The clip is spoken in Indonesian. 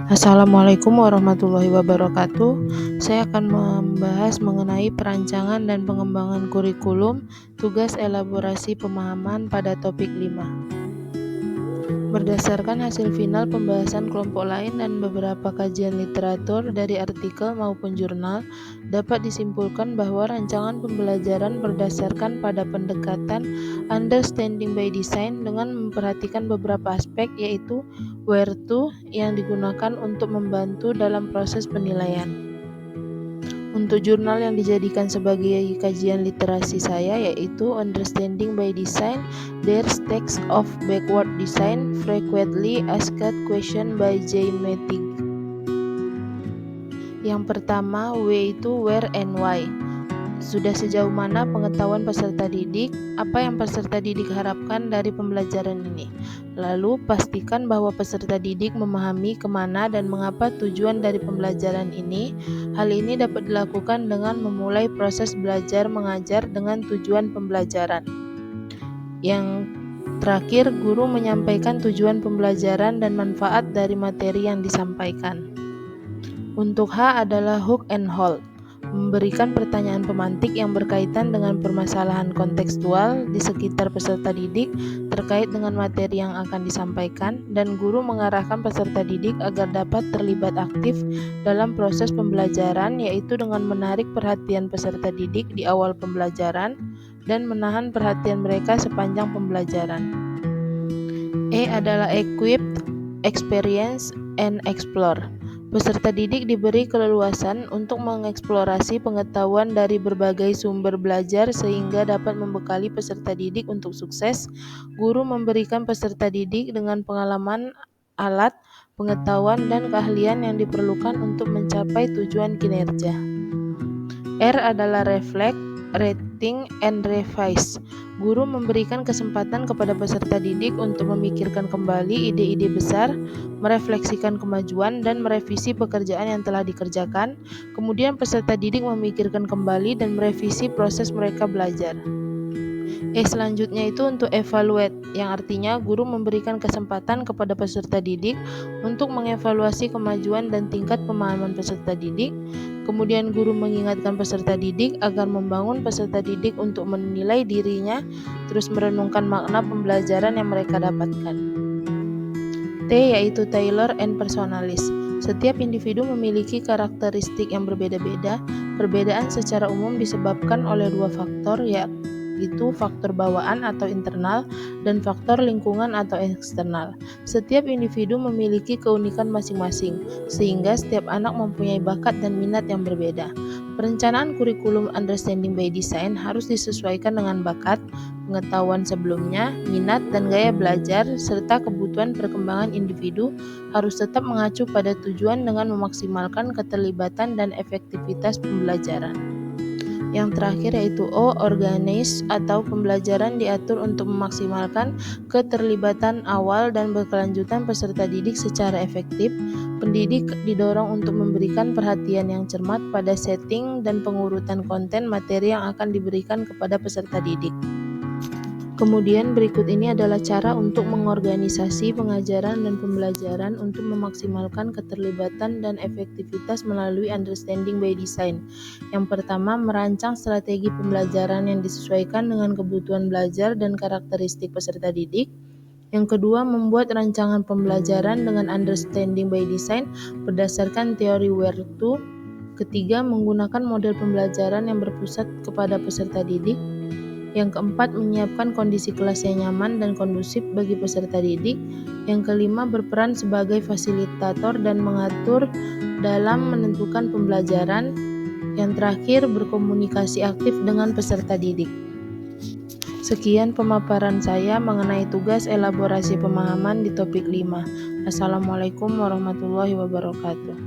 Assalamualaikum warahmatullahi wabarakatuh. Saya akan membahas mengenai perancangan dan pengembangan kurikulum, tugas elaborasi pemahaman pada topik 5. Berdasarkan hasil final pembahasan kelompok lain dan beberapa kajian literatur dari artikel maupun jurnal, dapat disimpulkan bahwa rancangan pembelajaran berdasarkan pada pendekatan understanding by design dengan memperhatikan beberapa aspek, yaitu where to yang digunakan untuk membantu dalam proses penilaian. Untuk jurnal yang dijadikan sebagai kajian literasi saya yaitu Understanding by Design, There's Text of Backward Design, Frequently Asked Question by J. Metig. Yang pertama, W itu where and why. Sudah sejauh mana pengetahuan peserta didik? Apa yang peserta didik harapkan dari pembelajaran ini? Lalu, pastikan bahwa peserta didik memahami kemana dan mengapa tujuan dari pembelajaran ini. Hal ini dapat dilakukan dengan memulai proses belajar mengajar dengan tujuan pembelajaran. Yang terakhir, guru menyampaikan tujuan pembelajaran dan manfaat dari materi yang disampaikan. Untuk H adalah hook and hold. Memberikan pertanyaan pemantik yang berkaitan dengan permasalahan kontekstual di sekitar peserta didik terkait dengan materi yang akan disampaikan, dan guru mengarahkan peserta didik agar dapat terlibat aktif dalam proses pembelajaran, yaitu dengan menarik perhatian peserta didik di awal pembelajaran dan menahan perhatian mereka sepanjang pembelajaran. E adalah equip, experience, and explore. Peserta didik diberi keleluasan untuk mengeksplorasi pengetahuan dari berbagai sumber belajar sehingga dapat membekali peserta didik untuk sukses. Guru memberikan peserta didik dengan pengalaman, alat, pengetahuan, dan keahlian yang diperlukan untuk mencapai tujuan kinerja. R adalah reflect, rating, and revise. Guru memberikan kesempatan kepada peserta didik untuk memikirkan kembali ide-ide besar, merefleksikan kemajuan, dan merevisi pekerjaan yang telah dikerjakan. Kemudian peserta didik memikirkan kembali dan merevisi proses mereka belajar. Selanjutnya itu untuk evaluate, yang artinya guru memberikan kesempatan kepada peserta didik untuk mengevaluasi kemajuan dan tingkat pemahaman peserta didik. Kemudian guru mengingatkan peserta didik agar membangun peserta didik untuk menilai dirinya, terus merenungkan makna pembelajaran yang mereka dapatkan. T yaitu tailor and personalis. Setiap individu memiliki karakteristik yang berbeda-beda. Perbedaan secara umum disebabkan oleh dua faktor, yaitu faktor bawaan atau internal dan faktor lingkungan atau eksternal. Setiap individu memiliki keunikan masing-masing, sehingga setiap anak mempunyai bakat dan minat yang berbeda. Perencanaan kurikulum Understanding by Design harus disesuaikan dengan bakat, pengetahuan sebelumnya, minat dan gaya belajar, serta kebutuhan perkembangan individu, harus tetap mengacu pada tujuan dengan memaksimalkan keterlibatan dan efektivitas pembelajaran. Yang terakhir yaitu O, organize, atau pembelajaran diatur untuk memaksimalkan keterlibatan awal dan berkelanjutan peserta didik secara efektif. Pendidik didorong untuk memberikan perhatian yang cermat pada setting dan pengurutan konten materi yang akan diberikan kepada peserta didik. Kemudian berikut ini adalah cara untuk mengorganisasi pengajaran dan pembelajaran untuk memaksimalkan keterlibatan dan efektivitas melalui Understanding by Design. Yang pertama, merancang strategi pembelajaran yang disesuaikan dengan kebutuhan belajar dan karakteristik peserta didik. Yang kedua, membuat rancangan pembelajaran dengan Understanding by Design berdasarkan teori where to. Ketiga, menggunakan model pembelajaran yang berpusat kepada peserta didik. Yang keempat, menyiapkan kondisi kelas yang nyaman dan kondusif bagi peserta didik. Yang kelima, berperan sebagai fasilitator dan mengatur dalam menentukan pembelajaran. Yang terakhir, berkomunikasi aktif dengan peserta didik. Sekian pemaparan saya mengenai tugas elaborasi pemahaman di topik 5. Assalamualaikum warahmatullahi wabarakatuh.